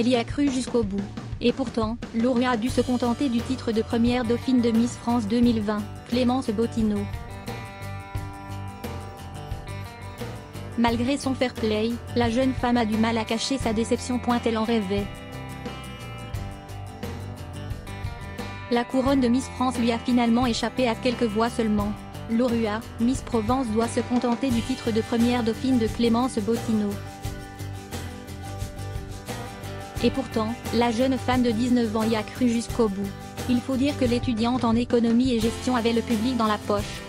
elle y a cru jusqu'au bout. Et pourtant, Lorua a dû se contenter du titre de première dauphine de Miss France 2020, Clémence Bottineau. Malgré son fair play, la jeune femme a du mal à cacher sa déception. Elle en rêvait. La couronne de Miss France lui a finalement échappé à quelques voix seulement. Lorua, Miss Provence, doit se contenter du titre de première dauphine de Clémence Bottineau. Et pourtant, la jeune femme de 19 ans y a cru jusqu'au bout. Il faut dire que l'étudiante en économie et gestion avait le public dans la poche.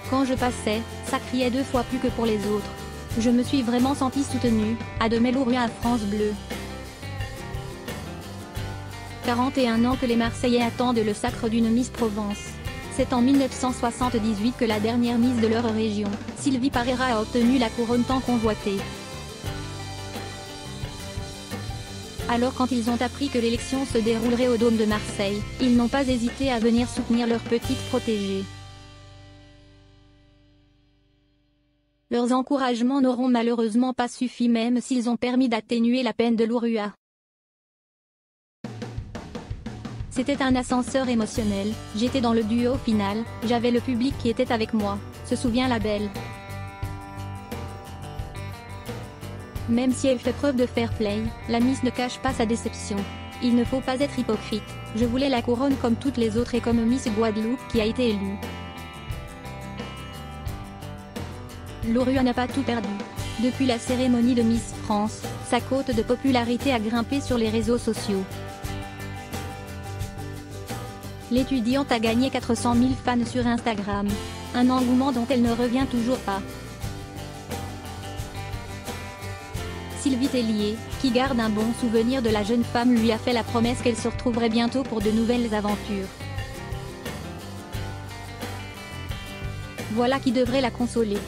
Quand je passais, ça criait 2 fois plus que pour les autres. Je me suis vraiment sentie soutenue, admet Lorua à France Bleu. 41 ans que les Marseillais attendent le sacre d'une Miss Provence. C'est en 1978 que la dernière Miss de leur région, Sylvie Parera, a obtenu la couronne tant convoitée. Alors quand ils ont appris que l'élection se déroulerait au Dôme de Marseille, ils n'ont pas hésité à venir soutenir leur petite protégée. Leurs encouragements n'auront malheureusement pas suffi, même s'ils ont permis d'atténuer la peine de Lorua. C'était un ascenseur émotionnel, j'étais dans le duo final, j'avais le public qui était avec moi, se souvient la belle. Même si elle fait preuve de fair play, la Miss ne cache pas sa déception. Il ne faut pas être hypocrite, je voulais la couronne comme toutes les autres et comme Miss Guadeloupe qui a été élue. Lorua n'a pas tout perdu. Depuis la cérémonie de Miss France, sa cote de popularité a grimpé sur les réseaux sociaux. L'étudiante a gagné 400 000 fans sur Instagram. Un engouement dont elle ne revient toujours pas. Sylvie Tellier, qui garde un bon souvenir de la jeune femme, lui a fait la promesse qu'elle se retrouverait bientôt pour de nouvelles aventures. Voilà qui devrait la consoler.